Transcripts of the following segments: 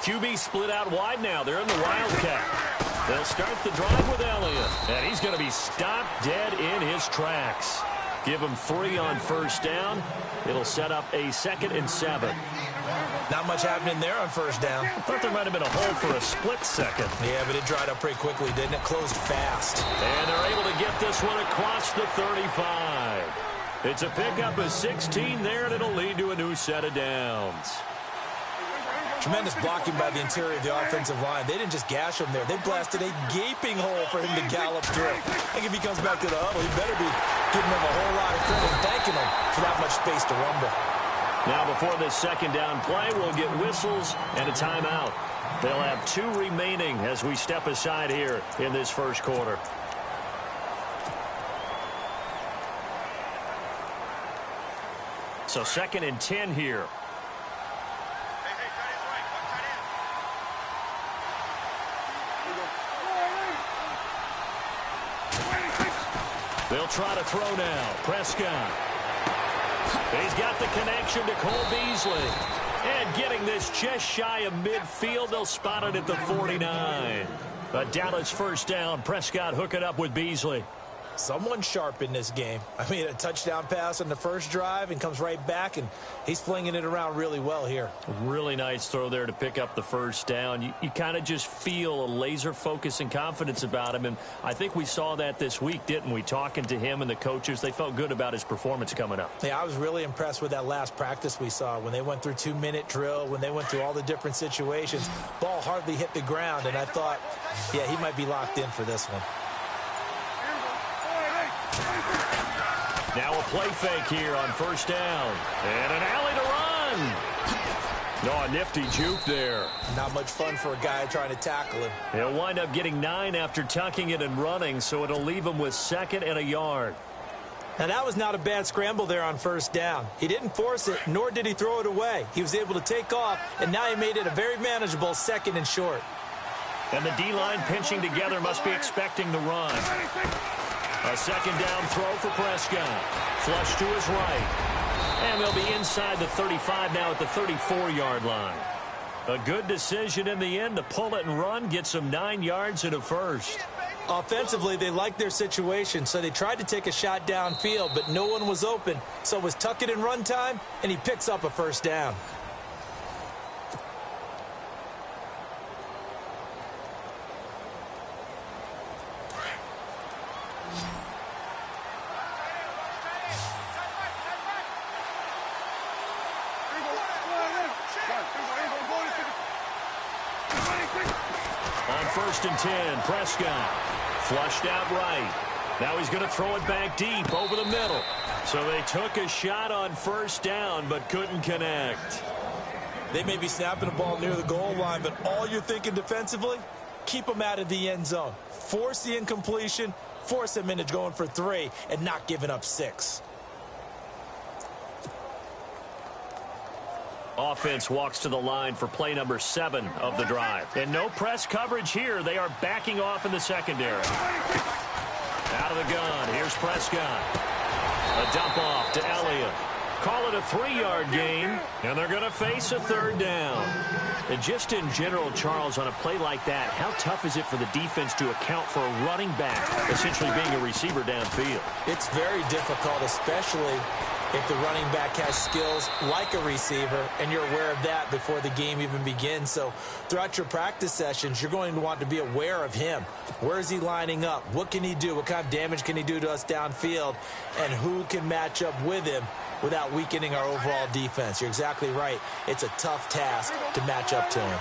QB split out wide now. They're in the Wildcat. They'll start the drive with Elliott. And he's going to be stopped dead in his tracks. Give him 3 on first down. It'll set up a 2nd and 7. Not much happening there on first down. I thought there might have been a hole for a split second. Yeah, but it dried up pretty quickly, didn't it? Closed fast. And they're able to get this one across the 35. It's a pickup of 16 there, and it'll lead to a new set of downs. Tremendous blocking by the interior of the offensive line. They didn't just gash him there. They blasted a gaping hole for him to gallop through. I think if he comes back to the huddle, he better be giving him a whole lot of credit and thanking him for that much space to rumble. Now before this second down play, we'll get whistles and a timeout. They'll have 2 remaining as we step aside here in this first quarter. So 2nd and 10 here. They'll try to throw now. Prescott. He's got the connection to Cole Beasley. And getting this just shy of midfield, they'll spot it at the 49. A Dallas first down. Prescott hooking up with Beasley. Someone sharp in this game. I mean, a touchdown pass on the first drive and comes right back, and he's flinging it around really well here. Really nice throw there to pick up the first down. You kind of just feel a laser focus and confidence about him, and I think we saw that this week, didn't we? Talking to him and the coaches, they felt good about his performance coming up. Yeah, I was really impressed with that last practice we saw when they went through 2-minute drill, when they went through all the different situations. Ball hardly hit the ground, and I thought, yeah, he might be locked in for this one. Now a play fake here on first down. And an alley to run. No, a nifty juke there. Not much fun for a guy trying to tackle him. He'll wind up getting 9 after tucking it and running, so it'll leave him with 2nd and a yard. Now, that was not a bad scramble there on first down. He didn't force it, nor did he throw it away. He was able to take off, and now he made it a very manageable 2nd and short. And the D-line pinching together must be expecting the run. A 2nd down throw for Prescott. Flush to his right. And they'll be inside the 35 now at the 34-yard line. A good decision in the end to pull it and run. Gets him 9 yards and a first. Offensively, they liked their situation, so they tried to take a shot downfield, but no one was open. So it was tuck it and run time, and he picks up a first down. On 1st and 10, Prescott flushed out right. Now he's going to throw it back deep over the middle. So they took a shot on first down but couldn't connect. They may be snapping the ball near the goal line, but all you're thinking defensively, keep them out of the end zone. Force the incompletion, force them into going for 3, and not giving up 6. Offense walks to the line for play number 7 of the drive. And no press coverage here. They are backing off in the secondary. Out of the gun. Here's Prescott. A dump off to Elliott. Call it a 3-yard gain, and they're going to face a 3rd down. And just in general, Charles, on a play like that, how tough is it for the defense to account for a running back essentially being a receiver downfield? It's very difficult, especially if the running back has skills like a receiver, and you're aware of that before the game even begins. So throughout your practice sessions, you're going to want to be aware of him. Where is he lining up? What can he do? What kind of damage can he do to us downfield? And who can match up with him without weakening our overall defense? You're exactly right. It's a tough task to match up to him.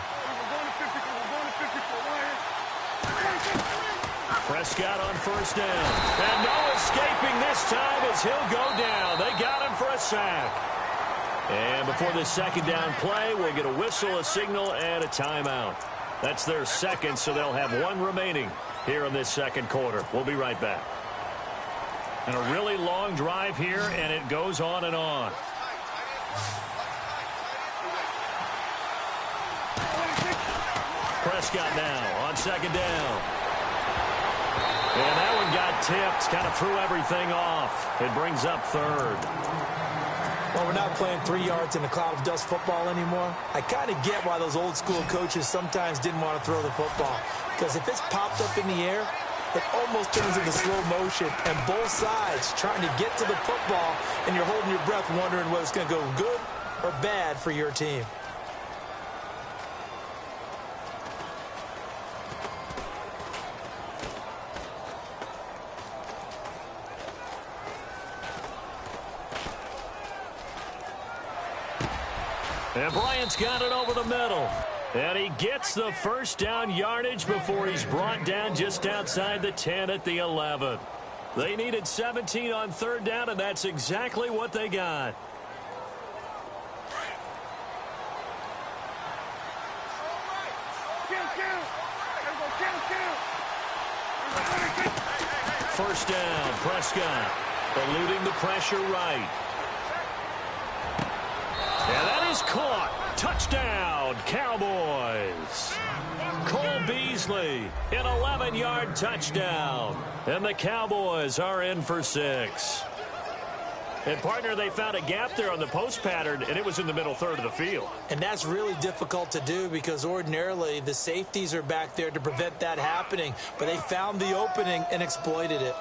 Prescott on first down. And no escaping this time as he'll go down. They got him for a sack. And before this 2nd down play, we'll get a whistle, a signal, and a timeout. That's their 2nd, so they'll have 1 remaining here in this 2nd quarter. We'll be right back. And a really long drive here, and it goes on and on. Prescott now on 2nd down. And that one got tipped, kind of threw everything off. It brings up 3rd. Well, we're not playing 3 yards in a cloud of dust football anymore. I kind of get why those old school coaches sometimes didn't want to throw the football. Because if it's popped up in the air, it almost turns into slow motion. And both sides trying to get to the football, and you're holding your breath wondering whether it's going to go good or bad for your team. And Bryant's got it over the middle. And he gets the first down yardage before he's brought down just outside the 10 at the 11. They needed 17 on third down, and that's exactly what they got. First down, Prescott eluding the pressure right. And that is caught. Touchdown, Cowboys. Cole Beasley, an 11-yard touchdown. And the Cowboys are in for 6. And, partner, they found a gap there on the post pattern, and it was in the middle third of the field. And that's really difficult to do because ordinarily the safeties are back there to prevent that happening. But they found the opening and exploited it.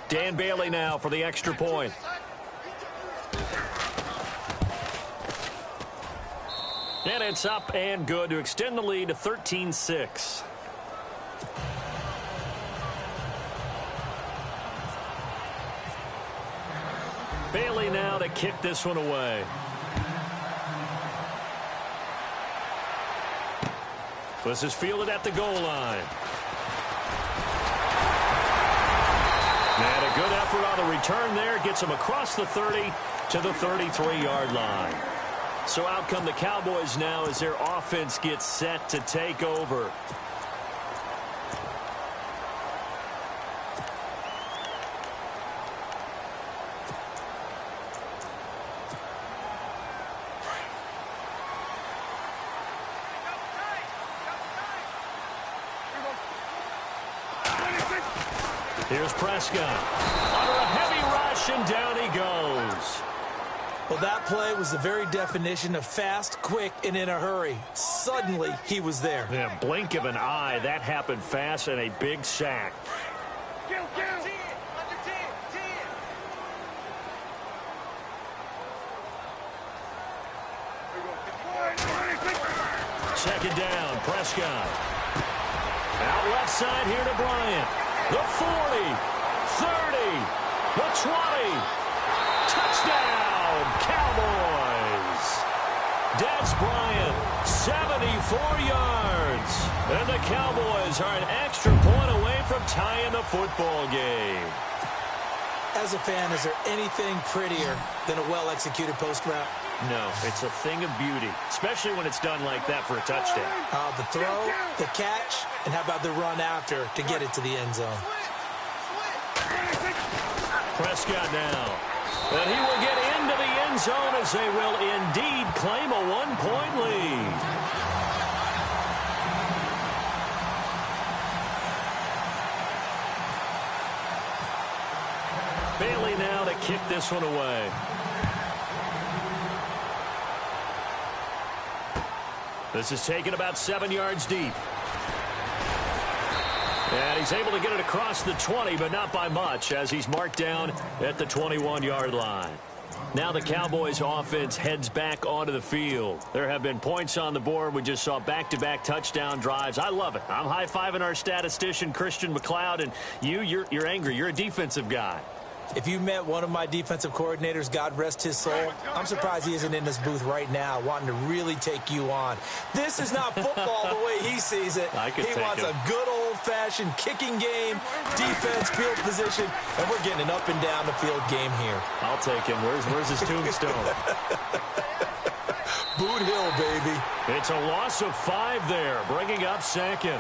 Dan Bailey now for the extra point. And it's up and good to extend the lead to 13-6. Bailey now to kick this one away. This is fielded at the goal line. And a good effort on the return there. Gets him across the 30 to the 33-yard line. So out come the Cowboys now as their offense gets set to take over. Here's Prescott. Under a heavy rush, and down he goes. Well, that play was the very definition of fast, quick, and in a hurry. Suddenly, he was there. Yeah, blink of an eye. That happened fast and a big sack. Second down, Prescott. Out left side here to Bryant. The 40, 30, the 20. Touchdown, Cowboys. Des Bryant, 74 yards. And the Cowboys are an extra point away from tying the football game. As a fan, is there anything prettier than a well-executed post route? No, it's a thing of beauty, especially when it's done like that for a touchdown. The throw, the catch, and how about the run after to get it to the end zone? Prescott now. And he will get into the end zone as they will indeed claim a one-point lead. Bailey now to kick this one away. This is taken about 7 yards deep. And he's able to get it across the 20, but not by much, as he's marked down at the 21-yard line. Now the Cowboys offense heads back onto the field. There have been points on the board. We just saw back-to-back touchdown drives. I love it. I'm high-fiving our statistician, Christian McLeod, and you're angry. You're a defensive guy. If you met one of my defensive coordinators, God rest his soul, I'm surprised he isn't in this booth right now wanting to really take you on. This is not football the way he sees it. He wants a good old-fashioned kicking game, defense, field position, and we're getting an up and down the field game here. I'll take him. Where's his tombstone? Boot Hill, baby. It's a loss of 5 there, bringing up second.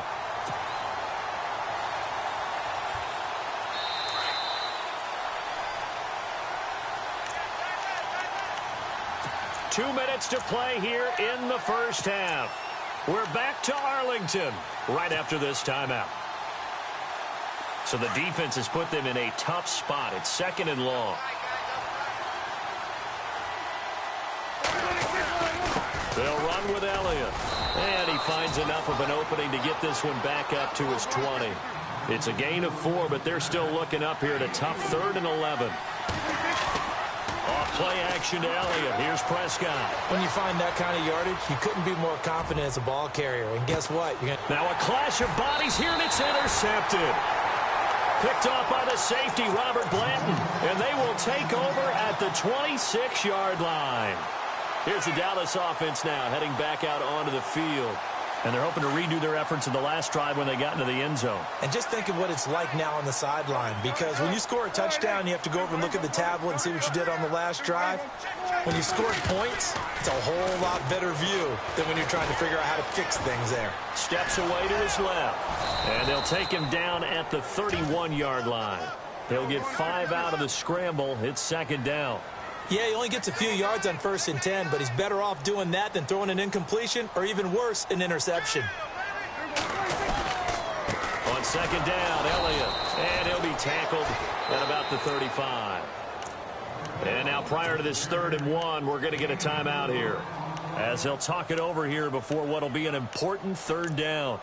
Two minutes to play here in the first half. We're back to Arlington right after this timeout. So the defense has put them in a tough spot. It's second and long. They'll run with Elliott. And he finds enough of an opening to get this one back up to his 20. It's a gain of 4, but they're still looking up here at a tough 3rd and 11. Off play action to Elliott. Here's Prescott. When you find that kind of yardage, you couldn't be more confident as a ball carrier. And guess what? Now a clash of bodies here, and it's intercepted. Picked off by the safety, Robert Blanton. And they will take over at the 26-yard line. Here's the Dallas offense now, heading back out onto the field. And they're hoping to redo their efforts in the last drive when they got into the end zone. And just think of what it's like now on the sideline, because when you score a touchdown, you have to go over and look at the tablet and see what you did on the last drive. When you scored points, it's a whole lot better view than when you're trying to figure out how to fix things there. Steps away to his left. And they'll take him down at the 31-yard line. They'll get 5 out of the scramble. It's 2nd down. Yeah, he only gets a few yards on 1st and 10, but he's better off doing that than throwing an incompletion or, even worse, an interception. On 2nd down, Elliott. And he'll be tackled at about the 35. And now prior to this 3rd and 1, we're going to get a timeout here, as they'll talk it over here before what will be an important 3rd down.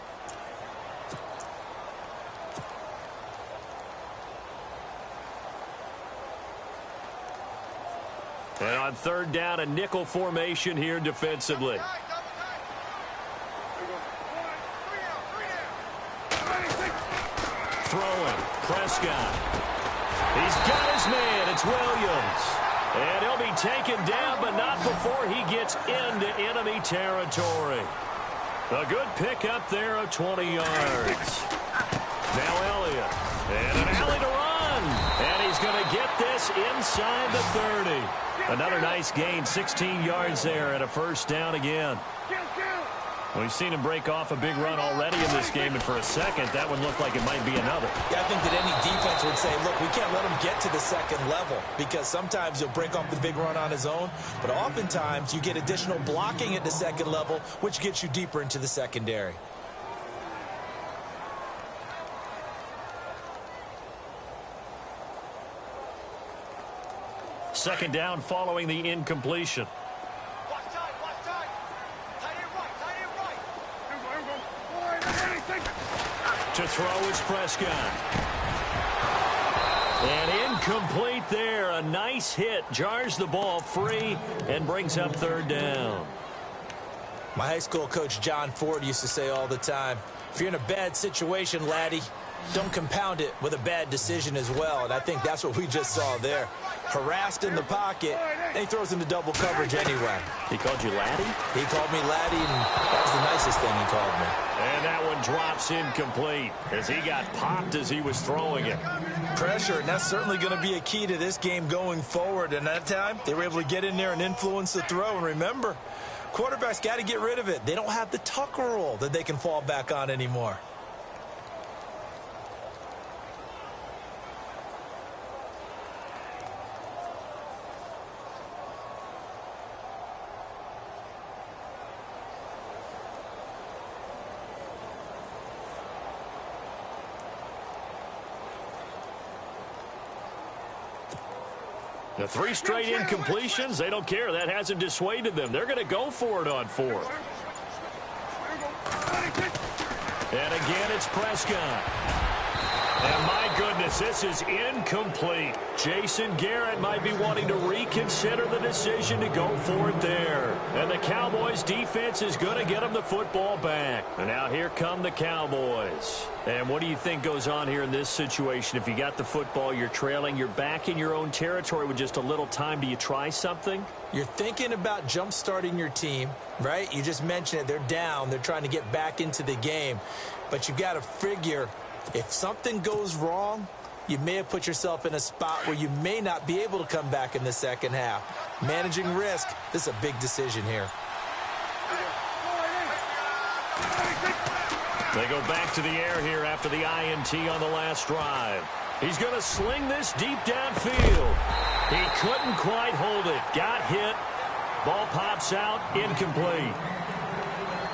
And on 3rd down, a nickel formation here defensively. Throwing, Prescott. He's got his man. It's Williams. And he'll be taken down, but not before he gets into enemy territory. A good pickup there of 20 yards. Now Elliott. And an alley to run. And he's going to get this inside the 30. Another nice gain, 16 yards there, and a 1st down again. We've seen him break off a big run already in this game, and for a second, that one looked like it might be another. Yeah, I think that any defense would say, look, we can't let him get to the 2nd level, because sometimes he'll break off the big run on his own, but oftentimes you get additional blocking at the 2nd level, which gets you deeper into the secondary. Second down following the incompletion. To throw is Prescott. And incomplete there. A nice hit. Jars the ball free and brings up 3rd down. My high school coach John Ford used to say all the time, if you're in a bad situation, laddie, don't compound it with a bad decision as well. And I think that's what we just saw there. Harassed in the pocket, and he throws into double coverage anyway. He called you laddie? He called me laddie, and that was the nicest thing he called me. And that one drops incomplete as he got popped as he was throwing it. Pressure, and that's certainly going to be a key to this game going forward. And that time, they were able to get in there and influence the throw. And remember, quarterbacks got to get rid of it. They don't have the Tucker rule that they can fall back on anymore. The 3 straight incompletions, they don't care. That hasn't dissuaded them. They're going to go for it on 4th. And again, it's Prescott. And my goodness, this is incomplete. Jason Garrett might be wanting to reconsider the decision to go for it there. And the Cowboys defense is going to get them the football back. And now here come the Cowboys. And what do you think goes on here in this situation? If you got the football, you're trailing, you're back in your own territory with just a little time. Do you try something? You're thinking about jump-starting your team, right? You just mentioned it. They're down. They're trying to get back into the game. But you've got to figure, if something goes wrong, you may have put yourself in a spot where you may not be able to come back in the second half. Managing risk, this is a big decision here. They go back to the air here after the INT on the last drive. He's going to sling this deep downfield. He couldn't quite hold it. Got hit. Ball pops out. Incomplete.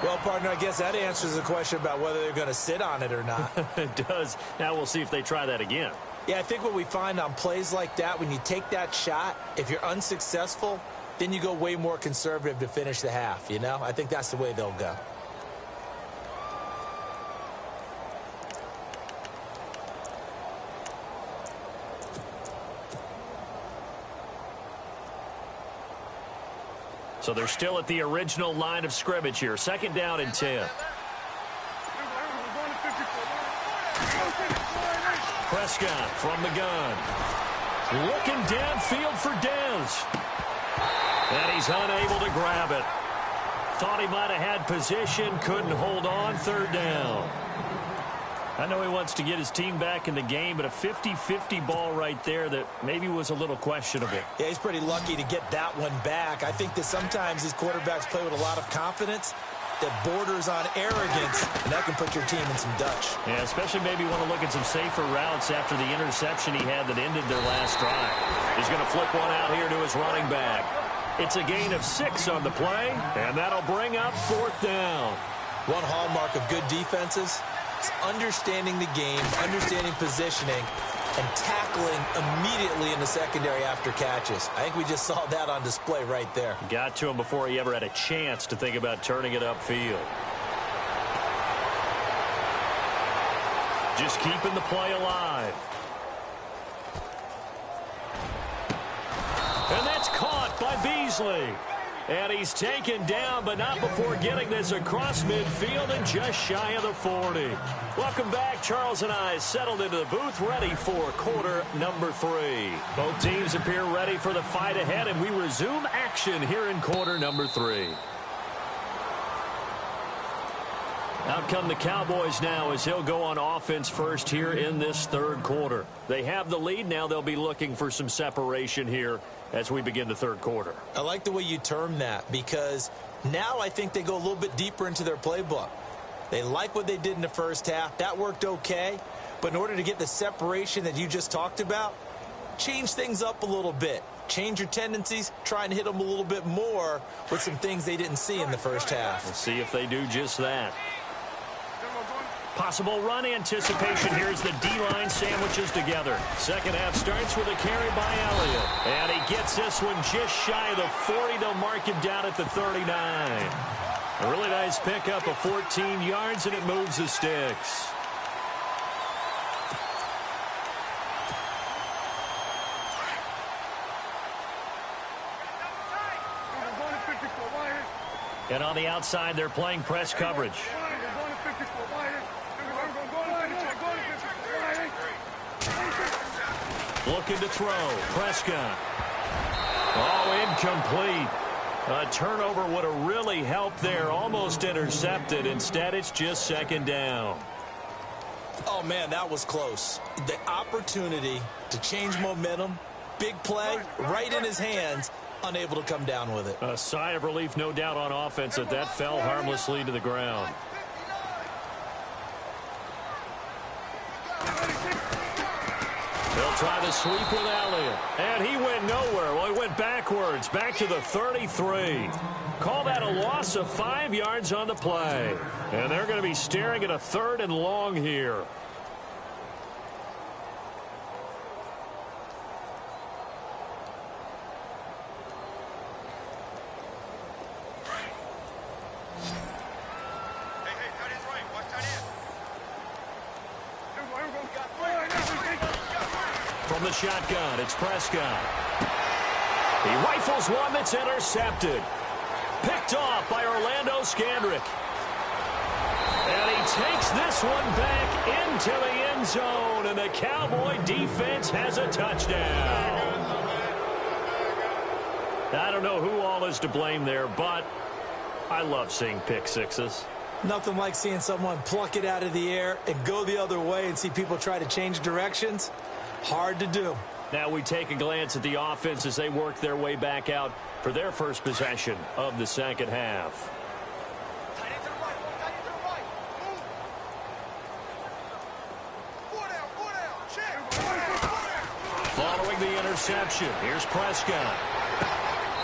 Well, partner, I guess that answers the question about whether they're going to sit on it or not. It does. Now we'll see if they try that again. Yeah, I think what we find on plays like that, when you take that shot, if you're unsuccessful, then you go way more conservative to finish the half, you know? I think that's the way they'll go. So they're still at the original line of scrimmage here. 2nd down and 10. Prescott from the gun. Looking downfield for Dez. And he's unable to grab it. Thought he might have had position, couldn't hold on. 3rd down. I know he wants to get his team back in the game, but a 50-50 ball right there that maybe was a little questionable. Yeah, he's pretty lucky to get that one back. I think that sometimes these quarterbacks play with a lot of confidence that borders on arrogance, and that can put your team in some Dutch. Yeah, especially maybe want to look at some safer routes after the interception he had that ended their last drive. He's going to flip one out here to his running back. It's a gain of 6 on the play, and that'll bring up 4th down. One hallmark of good defenses is understanding the game, understanding positioning, and tackling immediately in the secondary after catches. I think we just saw that on display right there. Got to him before he ever had a chance to think about turning it upfield. Just keeping the play alive. And that's caught by Beasley. And he's taken down, but not before getting this across midfield and just shy of the 40. Welcome back. Charles and I settled into the booth, ready for quarter number 3. Both teams appear ready for the fight ahead, and we resume action here in quarter number 3. Out come the Cowboys now as he'll go on offense first here in this 3rd quarter. They have the lead. Now they'll be looking for some separation here as we begin the 3rd quarter. I like the way you term that, because now I think they go a little bit deeper into their playbook. They like what they did in the first half. That worked okay. But in order to get the separation that you just talked about, change things up a little bit. Change your tendencies. Try and hit them a little bit more with some things they didn't see in the first half. We'll see if they do just that. Possible run anticipation here as the D-line sandwiches together. 2nd half starts with a carry by Elliott. And he gets this one just shy of the 40. They'll mark him down at the 39. A really nice pickup of 14 yards, and it moves the sticks. And on the outside, they're playing press coverage. Looking to throw. Prescott. Oh, incomplete. A turnover would have really helped there. Almost intercepted. Instead, it's just 2nd down. Oh, man, that was close. The opportunity to change momentum, big play, right in his hands, unable to come down with it. A sigh of relief, no doubt, on offense that fell harmlessly to the ground. They'll try the sweep with Elliott. And he went nowhere. Well, he went backwards, back to the 33. Call that a loss of 5 yards on the play. And they're going to be staring at a 3rd and long here. From the shotgun, it's Prescott. He rifles one that's intercepted. Picked off by Orlando Scandrick. And he takes this one back into the end zone, and the Cowboy defense has a touchdown. I don't know who all is to blame there, but I love seeing pick sixes. Nothing like seeing someone pluck it out of the air and go the other way and see people try to change directions. Hard to do. Now we take a glance at the offense as they work their way back out for their first possession of the 2nd half. Following the interception, here's Prescott.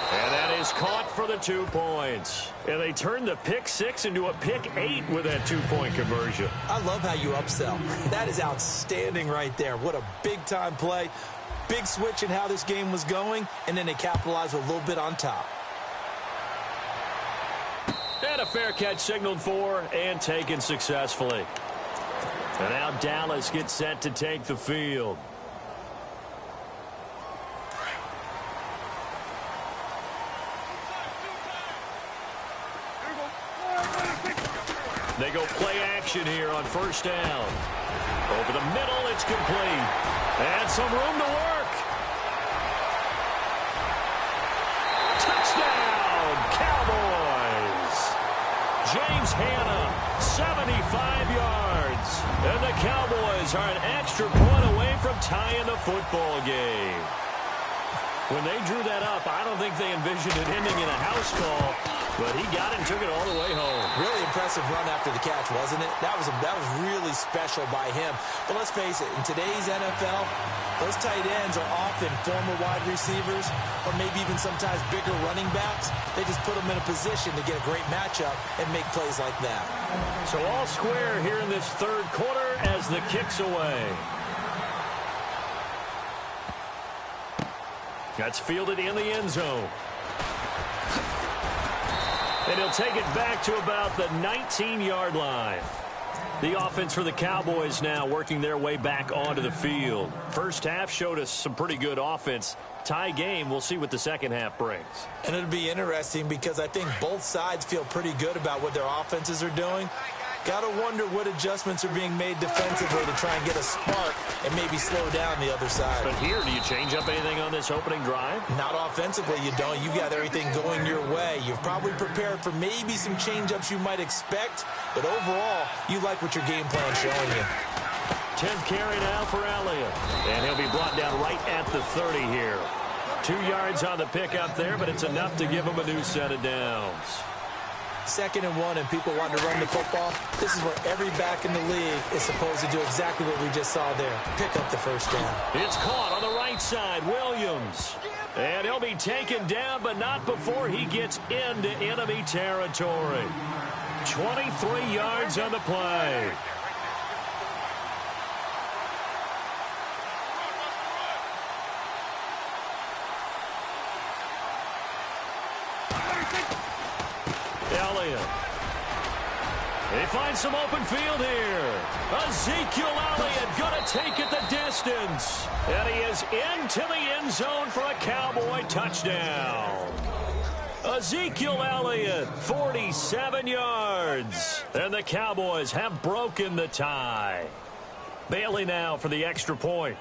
And that is caught for the 2 points. And they turned the pick 6 into a pick 8 with that 2-point conversion. I love how you upsell. That is outstanding right there. What a big-time play. Big switch in how this game was going, and then they capitalized with a little bit on top. And a fair catch signaled for and taken successfully. And now Dallas gets set to take the field. They go play action here on first down. Over the middle, it's complete. And some room to work. Touchdown, Cowboys. James Hanna, 75 yards. And the Cowboys are an extra point away from tying the football game. When they drew that up, I don't think they envisioned it ending in a house call, but he got it and took it all the way home. Really impressive run after the catch, wasn't it? That was really special by him. But let's face it, in today's NFL, those tight ends are often former wide receivers or maybe even sometimes bigger running backs. They just put them in a position to get a great matchup and make plays like that. So all square here in this third quarter as the kick's away. That's fielded in the end zone. And he'll take it back to about the 19-yard line. The offense for the Cowboys now working their way back onto the field. First half showed us some pretty good offense. Tie game, we'll see what the second half brings. And it'll be interesting because I think both sides feel pretty good about what their offenses are doing. Got to wonder what adjustments are being made defensively to try and get a spark and maybe slow down the other side. But here, do you change up anything on this opening drive? Not offensively, you don't. You got everything going your way. You've probably prepared for maybe some change-ups you might expect, but overall, you like what your game plan's showing you. 10th carry now for Elliott. And he'll be brought down right at the 30 here. 2 yards on the pickup there, but it's enough to give him a new set of downs. 2nd and 1 and people want to run the football. This is where every back in the league is supposed to do exactly what we just saw there. Pick up the first down. It's caught on the right side, Williams. And he'll be taken down, but not before he gets into enemy territory. 23 yards on the play. Elliott. He finds some open field here. Ezekiel Elliott going to take it the distance. And he is into the end zone for a Cowboy touchdown. Ezekiel Elliott, 47 yards. And the Cowboys have broken the tie. Bailey now for the extra point.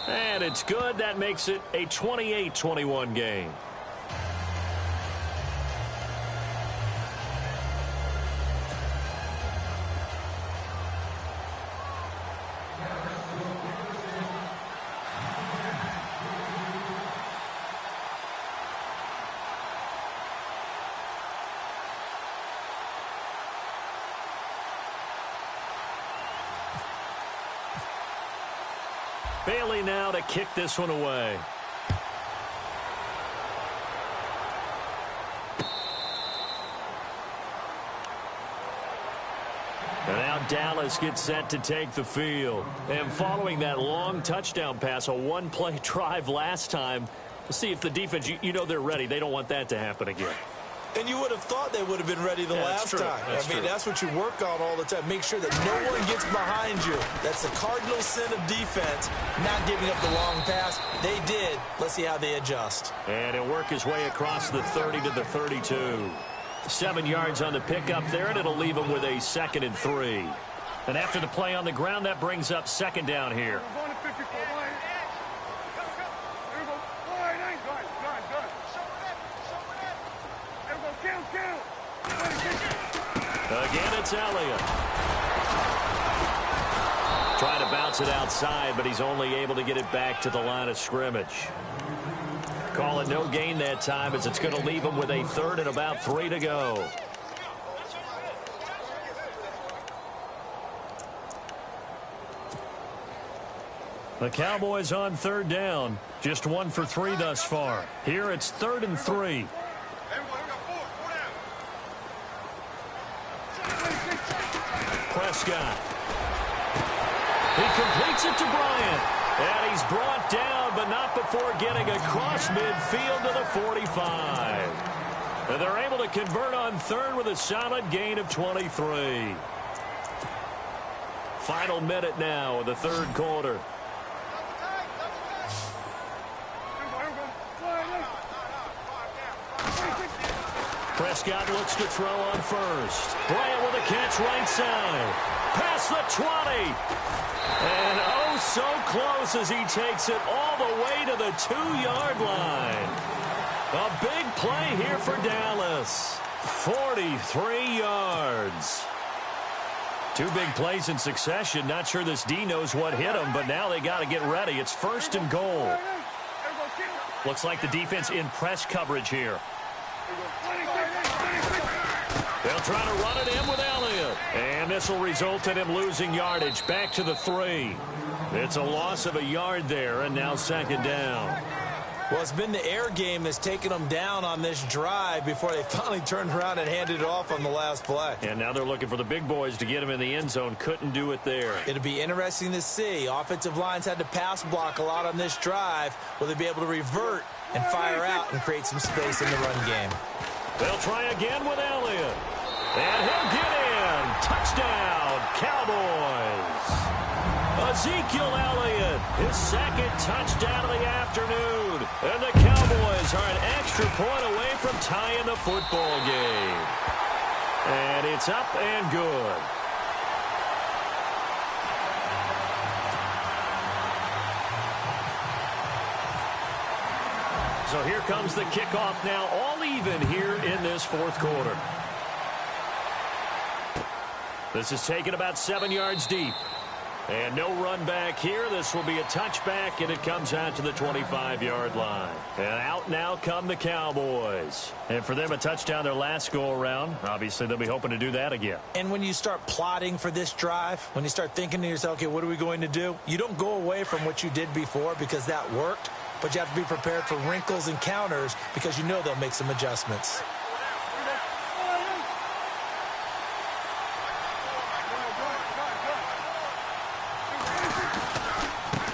And it's good. That makes it a 28-21 game. Bailey now to kick this one away. And now Dallas gets set to take the field. And following that long touchdown pass, a one-play drive last time, we'll see if the defense, you know they're ready. They don't want that to happen again. And you would have thought they would have been ready the last time. That's what you work on all the time. Make sure that no one gets behind you. That's the cardinal sin of defense, not giving up the long pass. They did. Let's see how they adjust. And he'll work his way across the 30 to the 32. 7 yards on the pickup there, and it'll leave him with a 2nd and 3. And after the play on the ground, that brings up 2nd down here. Again, it's Elliott. Trying to bounce it outside, but he's only able to get it back to the line of scrimmage. Call it no gain that time, as it's going to leave him with a 3rd and about 3 to go. The Cowboys on 3rd down. Just 1 for 3 thus far. Here it's 3rd and 3. Prescott. He completes it to Bryant. And he's brought down, but not before getting across midfield to the 45. And they're able to convert on third with a solid gain of 23. Final minute now of the third quarter. Prescott looks to throw on first. Bryant with a catch right side. Past the 20. And oh, so close as he takes it all the way to the 2-yard line. A big play here for Dallas. 43 yards. Two big plays in succession. Not sure this D knows what hit him, but now they got to get ready. It's first and goal. Looks like the defense in press coverage here. They'll try to run it in with Elliott. And this will result in him losing yardage back to the 3. It's a loss of a yard there, and now second down. Well, it's been the air game that's taken them down on this drive before they finally turned around and handed it off on the last play. And now they're looking for the big boys to get him in the end zone. Couldn't do it there. It'll be interesting to see. Offensive lines had to pass block a lot on this drive. Will they be able to revert and fire out and create some space in the run game? They'll try again with Elliott. And he'll get in. Touchdown, Cowboys. Ezekiel Elliott, his second touchdown of the afternoon. And the Cowboys are an extra point away from tying the football game. And it's up and good. So here comes the kickoff now, all even here in this fourth quarter. This is taken about 7 yards deep. And no run back here. This will be a touchback, and it comes out to the 25-yard line. And out now come the Cowboys. And for them, a touchdown their last go-around. Obviously, they'll be hoping to do that again. And when you start plotting for this drive, when you start thinking to yourself, okay, what are we going to do? You don't go away from what you did before because that worked, but you have to be prepared for wrinkles and counters because you know they'll make some adjustments.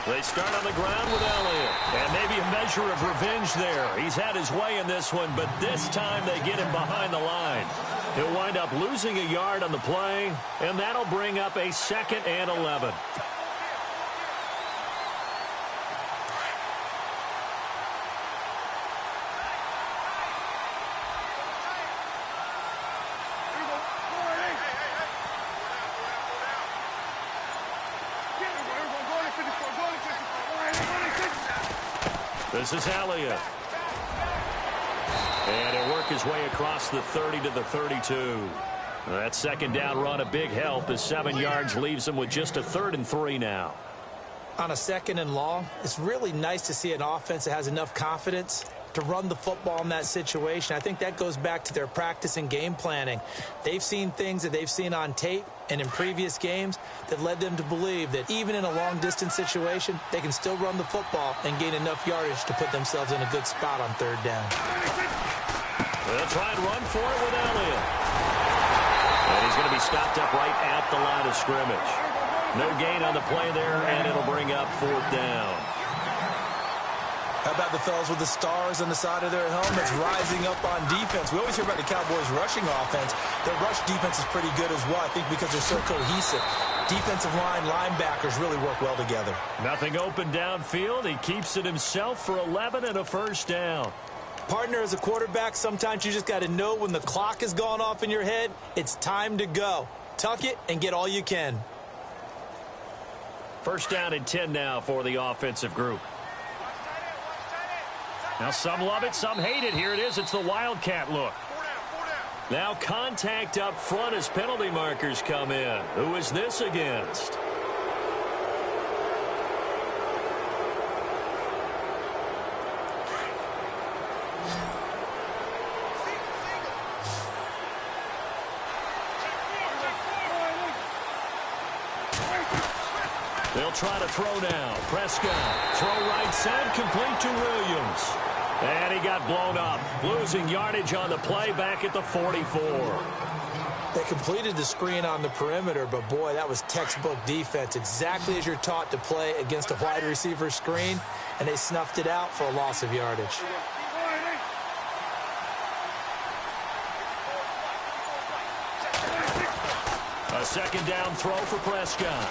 They start on the ground with Elliott. And maybe a measure of revenge there. He's had his way in this one, but this time they get him behind the line. He'll wind up losing a yard on the play, and that'll bring up a 2nd and 11. This is Elliott. And he'll work his way across the 30 to the 32. That second down run, a big help as 7 yards leaves him with just a 3rd and 3 now. On a 2nd and long, it's really nice to see an offense that has enough confidence to run the football in that situation. I think that goes back to their practice and game planning. They've seen things that they've seen on tape and in previous games that led them to believe that even in a long-distance situation, they can still run the football and gain enough yardage to put themselves in a good spot on 3rd down. They'll try and run for it with Elliott. And he's going to be stopped up right at the line of scrimmage. No gain on the play there, and it'll bring up 4th down. How about the fellas with the stars on the side of their helmets rising up on defense? We always hear about the Cowboys' rushing offense. Their rush defense is pretty good as well, I think, because they're so cohesive. Defensive line, linebackers really work well together. Nothing open downfield. He keeps it himself for 11 and a 1st down. Partner, as a quarterback, sometimes you just got to know when the clock has gone off in your head, it's time to go. Tuck it and get all you can. 1st down and 10 now for the offensive group. Now some love it, some hate it. Here it is. It's the Wildcat look. Now contact up front as penalty markers come in. Who is this against? They'll try to throw now. Prescott, throw right side, complete to Williams. And he got blown up, losing yardage on the play back at the 44. They completed the screen on the perimeter, but boy, that was textbook defense, exactly as you're taught to play against a wide receiver screen, and they snuffed it out for a loss of yardage. A second down throw for Prescott.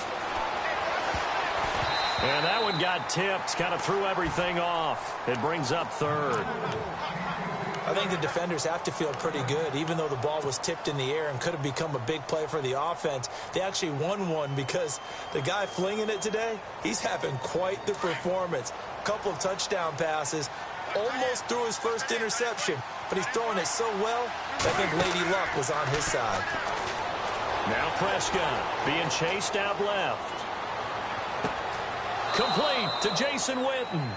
And that one got tipped, kind of threw everything off. It brings up third. I think the defenders have to feel pretty good. Even though the ball was tipped in the air and could have become a big play for the offense, they actually won one because the guy flinging it today, he's having quite the performance. A couple of touchdown passes, almost threw his first interception, but he's throwing it so well, I think Lady Luck was on his side. Now Prescott being chased out left. Complete to Jason Witten.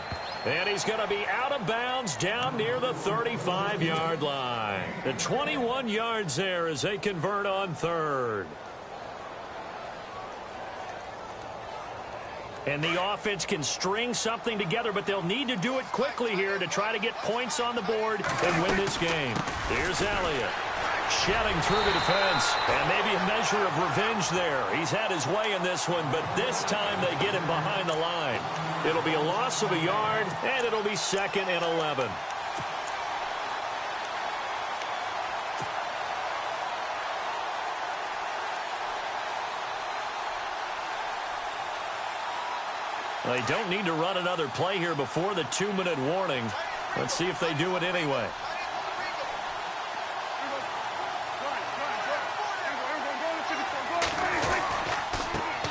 And he's going to be out of bounds down near the 35-yard line. The 21 yards there as they convert on third. And the offense can string something together, but they'll need to do it quickly here to try to get points on the board and win this game. Here's Elliott. Shedding through the defense, and maybe a measure of revenge there. He's had his way in this one, but this time they get him behind the line. It'll be a loss of a yard, and it'll be 2nd and 11. They don't need to run another play here before the 2-minute warning. Let's see if they do it anyway.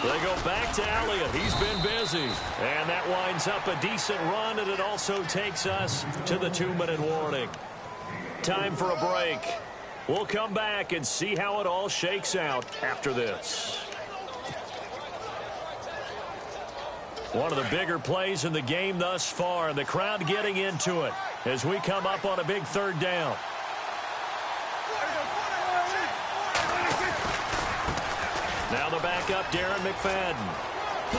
They go back to Elliott. He's been busy. And that winds up a decent run, and it also takes us to the 2-minute warning. Time for a break. We'll come back and see how it all shakes out after this. One of the bigger plays in the game thus far, and the crowd getting into it as we come up on a big third down. Now the backup, Darren McFadden.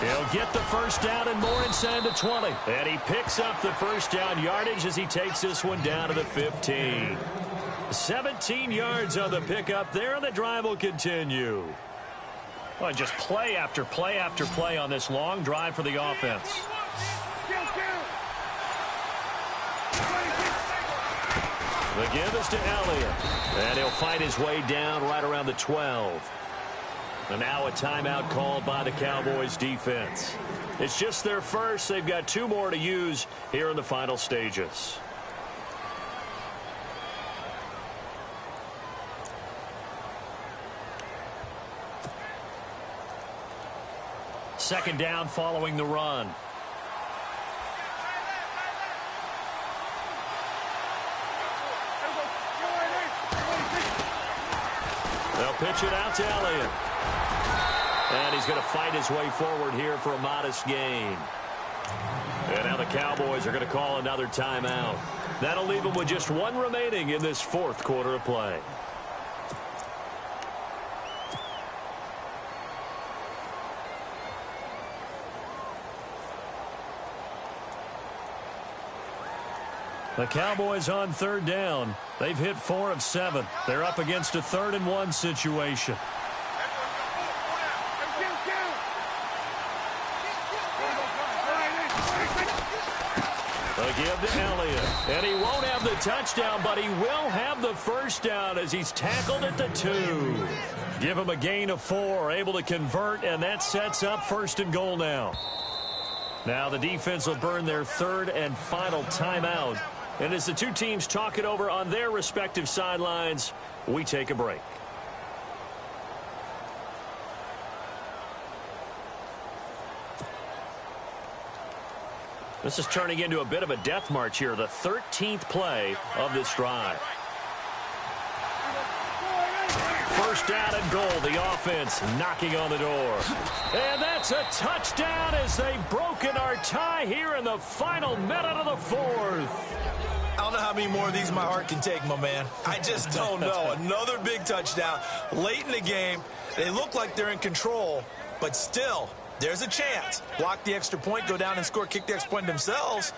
He'll get the first down and more inside the 20. And he picks up the first down yardage as he takes this one down to the 15. 17 yards on the pickup there, and the drive will continue. Well, just play after play after play on this long drive for the offense. The give is to Elliott. And he'll fight his way down right around the 12. And now a timeout called by the Cowboys defense. It's just their first. They've got 2 more to use here in the final stages. Second down following the run. They'll pitch it out to Elliott. And he's going to fight his way forward here for a modest gain. And now the Cowboys are going to call another timeout. That'll leave them with just 1 remaining in this 4th quarter of play. The Cowboys on third down. They've hit 4 of 7. They're up against a 3rd and 1 situation. A give to Elliott. And he won't have the touchdown, but he will have the first down as he's tackled at the 2. Give him a gain of 4, able to convert, and that sets up 1st and goal now. Now the defense will burn their 3rd and final timeout. And as the 2 teams talk it over on their respective sidelines, we take a break. This is turning into a bit of a death march here, the 13th play of this drive. First down and goal, the offense knocking on the door. And that's a touchdown as they've broken our tie here in the final minute of the 4th. I don't know how many more of these my heart can take, my man. I just don't know. Another big touchdown late in the game. They look like they're in control, but still, there's a chance. Block the extra point, go down and score, kick the extra point themselves.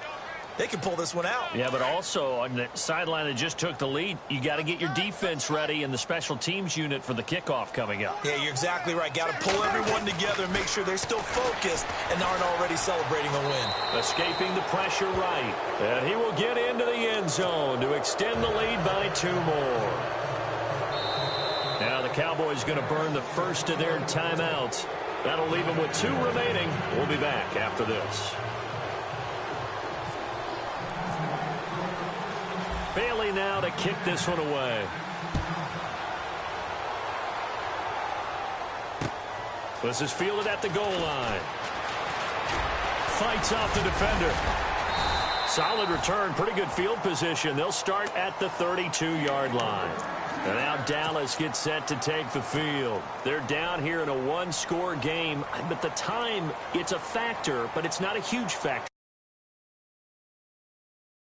they can pull this one out. Yeah, but also on the sideline that just took the lead, you got to get your defense ready and the special teams unit for the kickoff coming up. Yeah, you're exactly right. Got to pull everyone together and make sure they're still focused and aren't already celebrating a win. Escaping the pressure right. And he will get into the end zone to extend the lead by 2 more. Now the Cowboys going to burn the first of their timeouts. That'll leave them with 2 remaining. We'll be back after this. Bailey now to kick this one away. This is fielded at the goal line. Fights off the defender. Solid return, pretty good field position. They'll start at the 32-yard line. And now Dallas gets set to take the field. They're down here in a 1-score game. But the time, it's a factor, but it's not a huge factor.